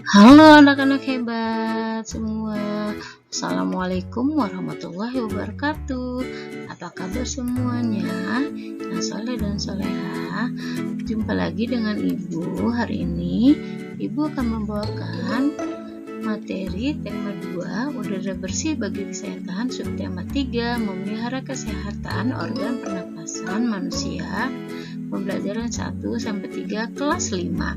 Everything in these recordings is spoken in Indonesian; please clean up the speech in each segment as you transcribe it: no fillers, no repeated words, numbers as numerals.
Halo anak-anak hebat semua. Assalamualaikum warahmatullahi wabarakatuh. Apa kabar semuanya? Yang soleh dan soleha. Jumpa lagi dengan Ibu. Hari ini Ibu akan membawakan materi tema 2 udara bersih bagi kesehatan, subtema 3 memelihara kesehatan organ pernapasan manusia, pembelajaran 1-3 kelas 5.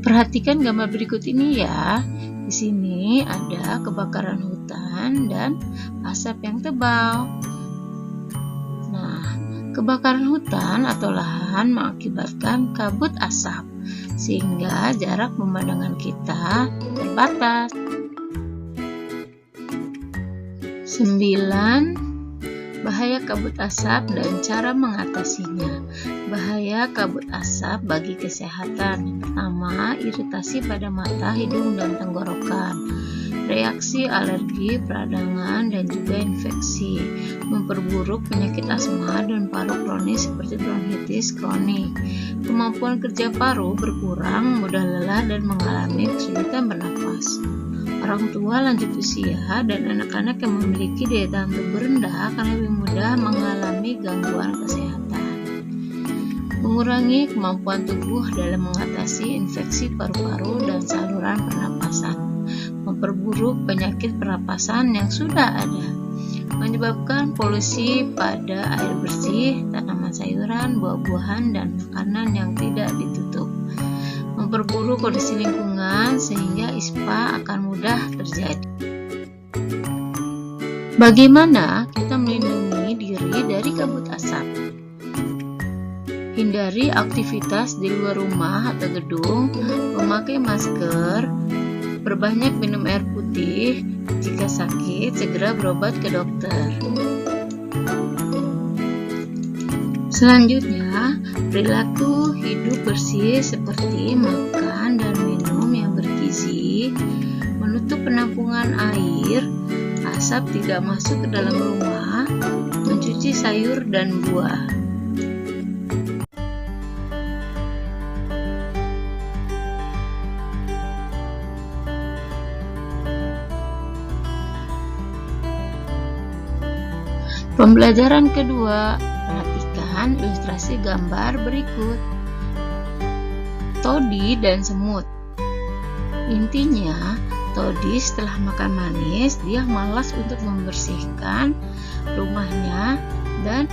Perhatikan gambar berikut ini ya. Di sini ada kebakaran hutan dan asap yang tebal. Nah, kebakaran hutan atau lahan mengakibatkan kabut asap, sehingga jarak pemandangan kita terbatas. 9. Bahaya kabut asap dan cara mengatasinya. Bahaya kabut asap bagi kesehatan. Pertama, iritasi pada mata, hidung, dan tenggorokan. Reaksi alergi, peradangan, dan juga infeksi. Memperburuk penyakit asma dan paru kronis seperti bronkitis kronik. Kemampuan kerja paru berkurang, mudah lelah, dan mengalami kesulitan bernapas. Orang tua lanjut usia dan anak-anak yang memiliki daya tahan tubuh rendah akan lebih mudah mengalami gangguan kesehatan. Mengurangi kemampuan tubuh dalam mengatasi infeksi paru-paru dan saluran pernapasan. Memperburuk penyakit pernapasan yang sudah ada. Menyebabkan polusi pada air bersih, tanaman sayuran, buah-buahan, dan makanan yang tidak ditutup. Memperburuk kondisi lingkungan sehingga ISPA akan mudah terjadi. Bagaimana kita melindungi diri dari kabut asap? Hindari aktivitas di luar rumah atau gedung, memakai masker, perbanyak minum air putih, jika sakit segera berobat ke dokter. Selanjutnya, perilaku hidup bersih seperti makan dan minum yang bergizi, menutup penampungan air, asap tidak masuk ke dalam rumah, mencuci sayur dan buah. Pembelajaran kedua, perhatikan ilustrasi gambar berikut. Todi dan semut. Intinya, Todi setelah makan manis, dia malas untuk membersihkan rumahnya dan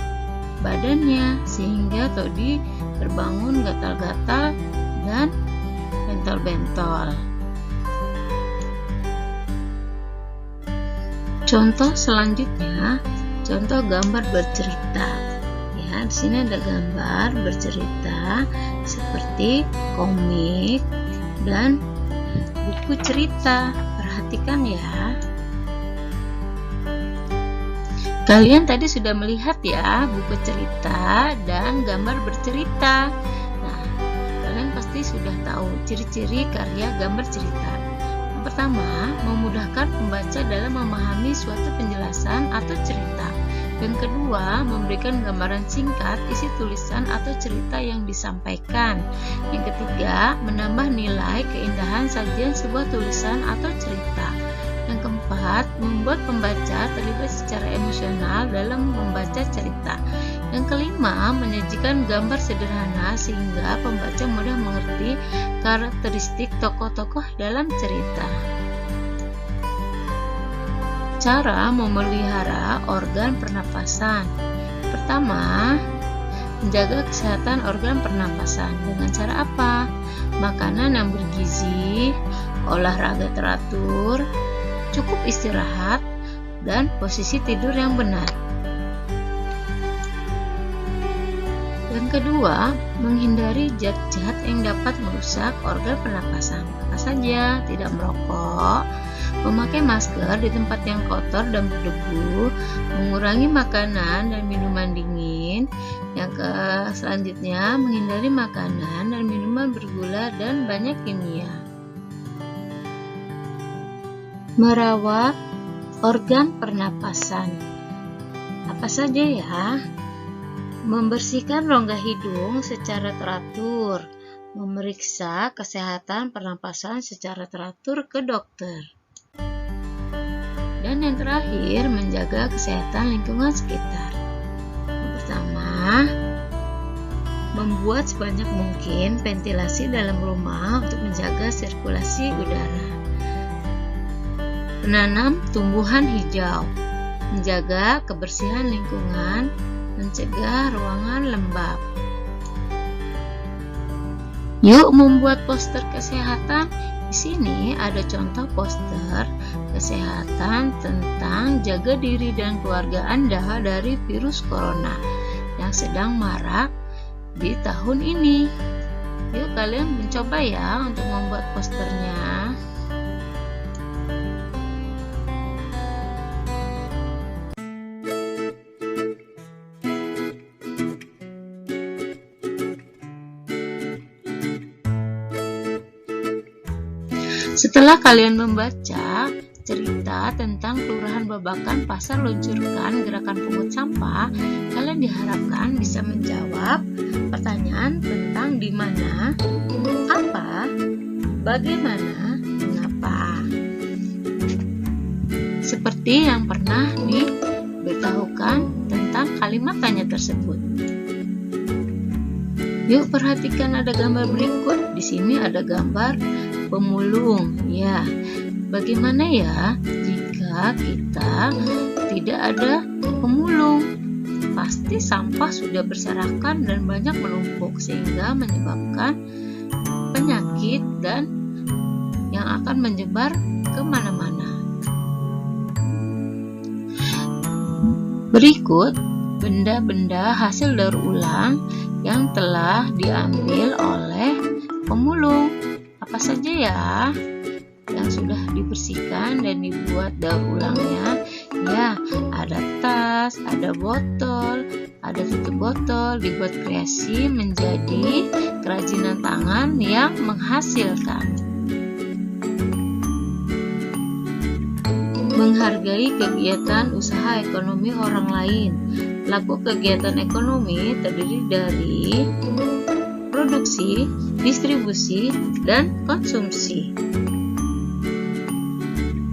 badannya, sehingga Todi terbangun gatal-gatal dan bentol-bentol. Contoh selanjutnya, contoh gambar bercerita. Ya, di sini ada gambar bercerita seperti komik dan buku cerita. Perhatikan ya. Kalian tadi sudah melihat ya buku cerita dan gambar bercerita. Nah, kalian pasti sudah tahu ciri-ciri karya gambar cerita. Yang pertama, memudahkan pembaca dalam memahami suatu penjelasan atau cerita. Yang kedua, memberikan gambaran singkat isi tulisan atau cerita yang disampaikan. Yang ketiga, menambah nilai keindahan sajian sebuah tulisan atau cerita. Yang keempat, membuat pembaca terlibat secara emosional dalam membaca cerita. Yang kelima, menyajikan gambar sederhana sehingga pembaca mudah mengerti karakteristik tokoh-tokoh dalam cerita. Cara memelihara organ pernapasan. Pertama, menjaga kesehatan organ pernapasan. Dengan cara apa? Makanan yang bergizi, olahraga teratur, cukup istirahat, dan posisi tidur yang benar. Yang kedua, menghindari zat-zat yang dapat merusak organ pernapasan. Apa saja? Tidak merokok, memakai masker di tempat yang kotor dan berdebu, mengurangi makanan dan minuman dingin. Yang selanjutnya, menghindari makanan dan minuman bergula dan banyak kimia. Merawat organ pernapasan. Apa saja ya? Membersihkan rongga hidung secara teratur, memeriksa kesehatan pernapasan secara teratur ke dokter. Dan yang terakhir, menjaga kesehatan lingkungan sekitar. Yang pertama, membuat sebanyak mungkin ventilasi dalam rumah untuk menjaga sirkulasi udara. Menanam tumbuhan hijau, menjaga kebersihan lingkungan, mencegah ruangan lembab. Yuk membuat poster kesehatan. Di sini ada contoh poster kesehatan tentang jaga diri dan keluarga Anda dari virus corona yang sedang marak di tahun ini. Yuk kalian mencoba ya untuk membuat posternya. Setelah kalian membaca cerita tentang Kelurahan Babakan Pasar luncurkan gerakan pungut sampah, kalian diharapkan bisa menjawab pertanyaan tentang di mana, apa, bagaimana, mengapa. Seperti yang pernah diberitahukan tentang kalimat tanya tersebut. Yuk perhatikan ada gambar berikut. Di sini ada gambar pemulung. Ya, bagaimana ya jika kita tidak ada pemulung? Pasti sampah sudah berserakan dan banyak menumpuk sehingga menyebabkan penyakit dan yang akan menyebar kemana-mana. Berikut benda-benda hasil daur ulang yang telah diambil oleh pemulung. Apa saja ya yang sudah dibersihkan dan dibuat daur ulangnya? Ya, ada tas, ada botol, ada tutup botol, dibuat kreasi menjadi kerajinan tangan yang menghasilkan. Menghargai kegiatan usaha ekonomi orang lain. Pelaku kegiatan ekonomi terdiri dari produksi, distribusi, dan konsumsi.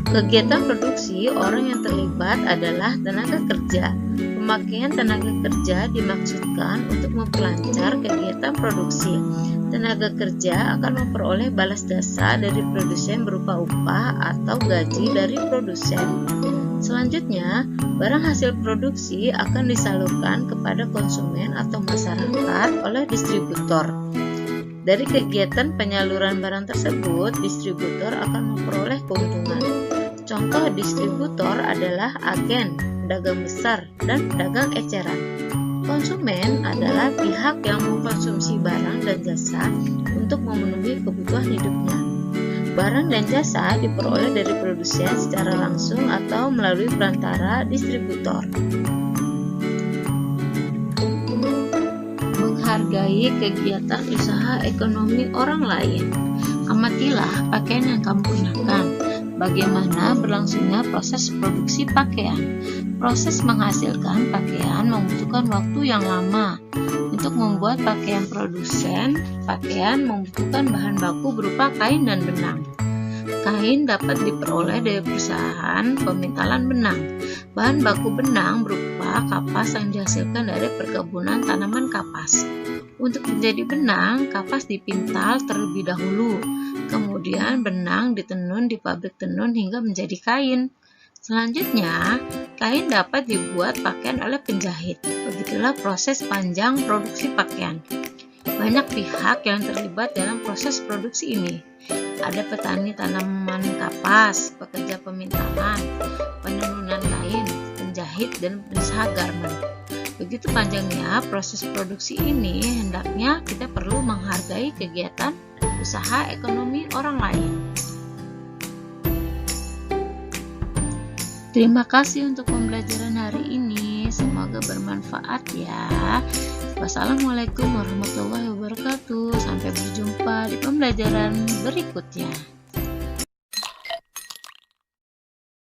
Kegiatan produksi, orang yang terlibat adalah tenaga kerja. Pemakaian tenaga kerja dimaksudkan untuk memperlancar kegiatan produksi. Tenaga kerja akan memperoleh balas jasa dari produsen berupa upah atau gaji dari produsen. Selanjutnya, barang hasil produksi akan disalurkan kepada konsumen atau masyarakat oleh distributor. Dari kegiatan penyaluran barang tersebut, distributor akan memperoleh keuntungan. Contoh distributor adalah agen, pedagang besar, dan pedagang eceran. Konsumen adalah pihak yang mengkonsumsi barang dan jasa untuk memenuhi kebutuhan hidupnya. Barang dan jasa diperoleh dari produsen secara langsung atau melalui perantara distributor. Menghargai kegiatan usaha ekonomi orang lain. Amatilah pakaian yang kamu kenakan. Bagaimana berlangsungnya proses produksi pakaian. Proses menghasilkan pakaian membutuhkan waktu yang lama. Untuk membuat pakaian produsen, pakaian membutuhkan bahan baku berupa kain dan benang. Kain dapat diperoleh dari perusahaan pemintalan benang. Bahan baku benang berupa kapas yang dihasilkan dari perkebunan tanaman kapas. Untuk menjadi benang, kapas dipintal terlebih dahulu. Kemudian benang ditenun di pabrik tenun hingga menjadi kain. Selanjutnya, kain dapat dibuat pakaian oleh penjahit. Begitulah proses panjang produksi pakaian. Banyak pihak yang terlibat dalam proses produksi ini. Ada petani tanaman kapas, pekerja pemintalan, penenunan kain, penjahit, dan pengusaha garmen. Begitu panjangnya proses produksi ini, hendaknya kita perlu menghargai kegiatan usaha ekonomi orang lain. Terima kasih untuk pembelajaran hari ini. Semoga bermanfaat ya. Wassalamualaikum warahmatullahi wabarakatuh. Sampai berjumpa di pembelajaran berikutnya.